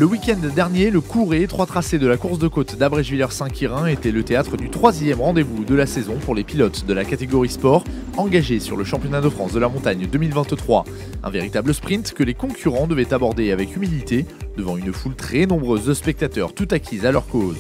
Le week-end dernier, le court et étroit tracé de la course de côte d'Abrège-Villers-Saint-Quirin était le théâtre du 3e rendez-vous de la saison pour les pilotes de la catégorie sport engagés sur le championnat de France de la montagne 2023. Un véritable sprint que les concurrents devaient aborder avec humilité devant une foule très nombreuse de spectateurs tout acquise à leur cause.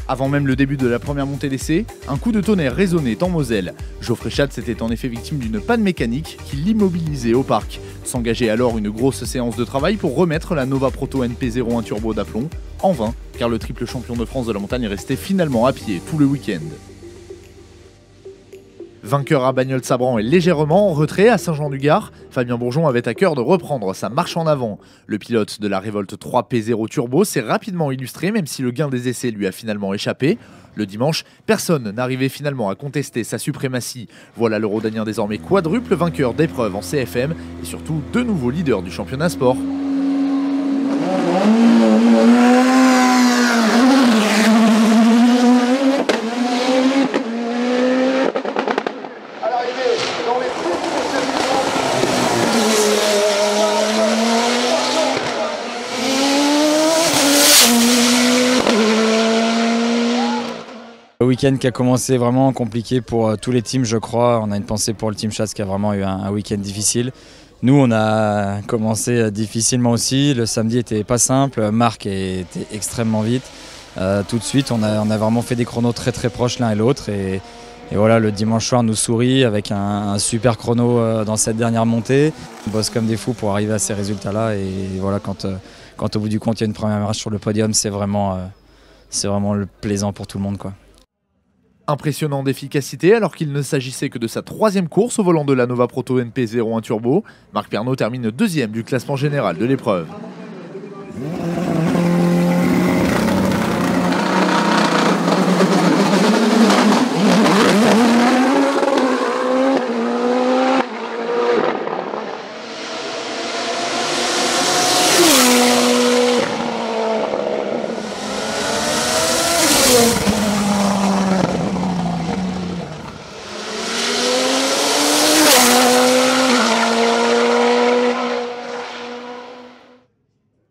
Avant même le début de la première montée d'essai, un coup de tonnerre résonnait en Moselle. Geoffrey Schatz était en effet victime d'une panne mécanique qui l'immobilisait au parc. S'engageait alors une grosse séance de travail pour remettre la Nova Proto NP01 Turbo d'aplomb, en vain, car le triple champion de France de la montagne restait finalement à pied tout le week-end. Vainqueur à Bagnols-Sabran et légèrement en retrait à Saint-Jean-du-Gard, Fabien Bourgeon avait à cœur de reprendre sa marche en avant. Le pilote de la Revolt 3 P0 Turbo s'est rapidement illustré même si le gain des essais lui a finalement échappé. Le dimanche, personne n'arrivait finalement à contester sa suprématie. Voilà le Rhodanien désormais quadruple vainqueur d'épreuves en CFM et surtout deux nouveaux leaders du championnat sport. Le week-end qui a commencé vraiment compliqué pour tous les teams, je crois. On a une pensée pour le team Schatz qui a vraiment eu un week-end difficile. Nous, on a commencé difficilement aussi. Le samedi était pas simple. Marc était extrêmement vite. Tout de suite, on a vraiment fait des chronos très très proches l'un et l'autre. Et voilà, le dimanche soir nous sourit avec un super chrono dans cette dernière montée. On bosse comme des fous pour arriver à ces résultats-là. Et voilà, quand au bout du compte, il y a une première marche sur le podium, c'est vraiment le plaisant pour tout le monde, quoi. Impressionnant d'efficacité alors qu'il ne s'agissait que de sa 3e course au volant de la Nova Proto NP01 Turbo. Marc Pernaut termine 2e du classement général de l'épreuve.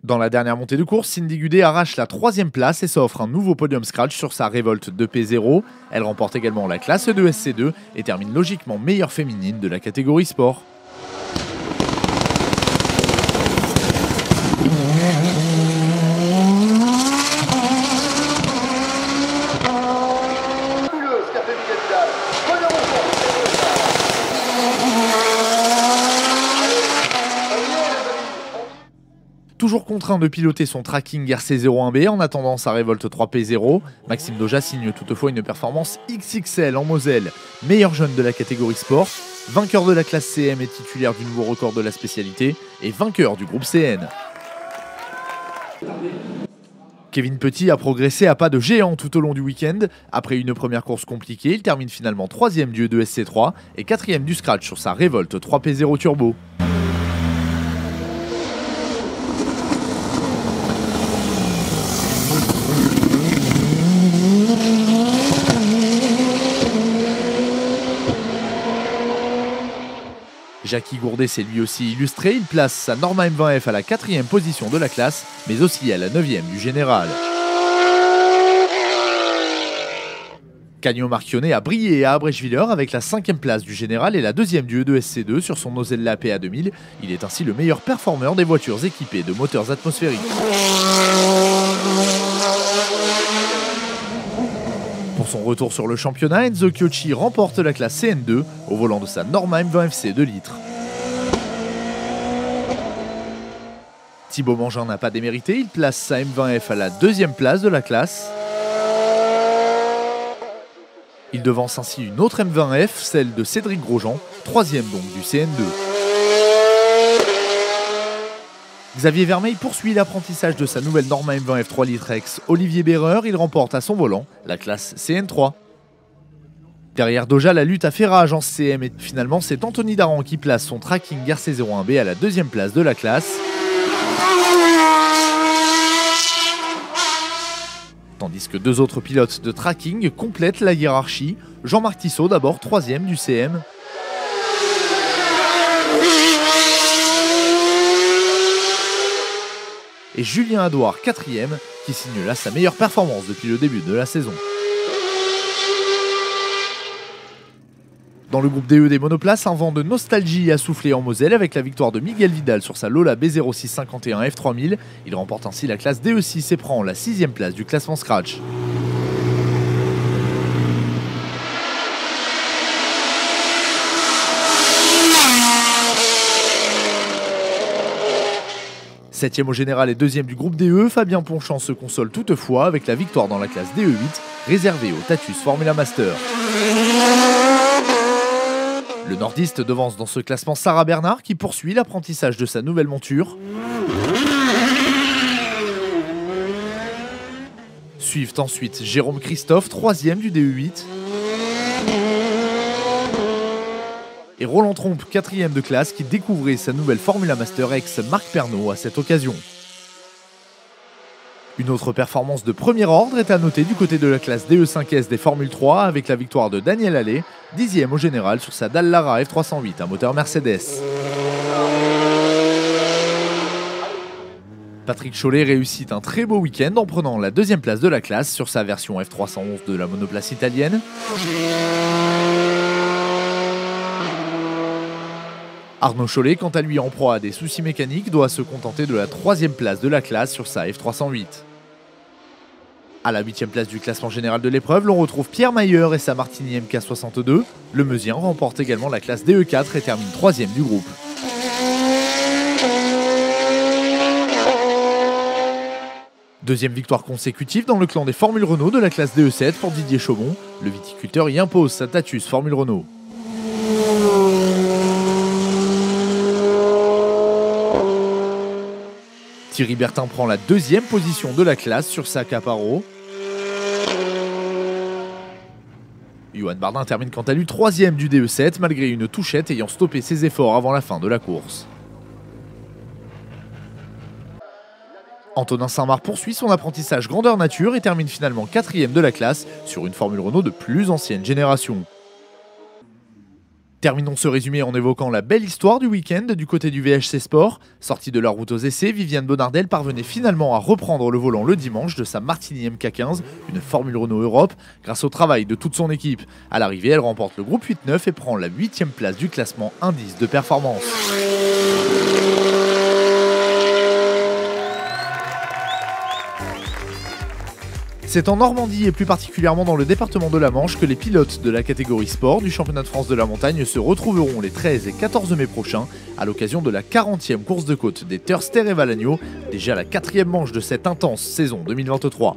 Dans la dernière montée de course, Cindy Gudet arrache la 3e place et s'offre un nouveau podium scratch sur sa Revolt 2P0. Elle remporte également la classe de SC2 et termine logiquement meilleure féminine de la catégorie sport. Toujours contraint de piloter son tracking RC01B en attendant sa Revolt 3P0, Maxime Doja signe toutefois une performance XXL en Moselle. Meilleur jeune de la catégorie sport, vainqueur de la classe CM et titulaire du nouveau record de la spécialité, et vainqueur du groupe CN. Kevin Petit a progressé à pas de géant tout au long du week-end. Après une première course compliquée, il termine finalement 3e du E2SC3 et 4e du scratch sur sa Revolt 3P0 Turbo. Jackie Gourdet s'est lui aussi illustré, il place sa Norma M20F à la 4e position de la classe, mais aussi à la 9e du général. Cagno Marchionnet a brillé à Abrège-Villers avec la 5e place du général et la 2e du E2SC2 sur son Nosella PA2000. Il est ainsi le meilleur performeur des voitures équipées de moteurs atmosphériques. Pour son retour sur le championnat, Enzo Chiocci remporte la classe CN2 au volant de sa Norma M20FC 2 litres. Thibaut Mangin n'a pas démérité, il place sa M20F à la 2e place de la classe. Il devance ainsi une autre M20F, celle de Cédric Grosjean, 3e donc du CN2. Xavier Vermeil poursuit l'apprentissage de sa nouvelle Norma M20F 3 litres ex Olivier Béreur, il remporte à son volant la classe CN3. Derrière Doja, la lutte a fait rage en CM et finalement c'est Anthony Daran qui place son tracking RC01B à la 2e place de la classe. Tandis que deux autres pilotes de tracking complètent la hiérarchie. Jean-Marc Tissot d'abord 3e du CM. et Julien Adouard 4e, qui signe là sa meilleure performance depuis le début de la saison. Dans le groupe DE des monoplaces, un vent de nostalgie a soufflé en Moselle avec la victoire de Miguel Vidal sur sa Lola B0651 F3000. Il remporte ainsi la classe DE6 et prend la 6e place du classement Scratch. Septième au général et deuxième du groupe DE, Fabien Ponchant se console toutefois avec la victoire dans la classe DE8, réservée au Tatus Formula Master. Le nordiste devance dans ce classement Sarah Bernard qui poursuit l'apprentissage de sa nouvelle monture. Suivent ensuite Jérôme Christophe, 3e du DE8. Et Roland Trompe, 4e de classe, qui découvrait sa nouvelle Formula Master ex Marc Pernot à cette occasion. Une autre performance de premier ordre est à noter du côté de la classe DE5S des Formule 3 avec la victoire de Daniel Allais, 10e au général sur sa Dallara F308, un moteur Mercedes. Patrick Chollet réussit un très beau week-end en prenant la 2e place de la classe sur sa version F311 de la monoplace italienne. Arnaud Chollet, quant à lui en proie à des soucis mécaniques, doit se contenter de la 3e place de la classe sur sa F308. À la 8e place du classement général de l'épreuve, l'on retrouve Pierre Mayer et sa Martini MK62. Le Meusien remporte également la classe DE4 et termine 3e du groupe. Deuxième victoire consécutive dans le clan des Formules Renault de la classe DE7 pour Didier Chaumont. Le viticulteur y impose sa Tatus Formule Renault. Thierry Bertin prend la 2e position de la classe sur sa Caparo. Johan Bardin termine quant à lui 3e du DE7 malgré une touchette ayant stoppé ses efforts avant la fin de la course. Antonin Saint-Marc poursuit son apprentissage grandeur nature et termine finalement 4e de la classe sur une Formule Renault de plus ancienne génération. Terminons ce résumé en évoquant la belle histoire du week-end du côté du VHC Sport. Sortie de la route aux essais, Viviane Bonardel parvenait finalement à reprendre le volant le dimanche de sa Martini MK15, une Formule Renault Europe, grâce au travail de toute son équipe. À l'arrivée, elle remporte le groupe 8-9 et prend la 8e place du classement indice de performance. C'est en Normandie et plus particulièrement dans le département de la Manche que les pilotes de la catégorie sport du championnat de France de la montagne se retrouveront les 13 et 14 mai prochains à l'occasion de la 40e course de côte des Terster et Valagno, déjà la 4e manche de cette intense saison 2023.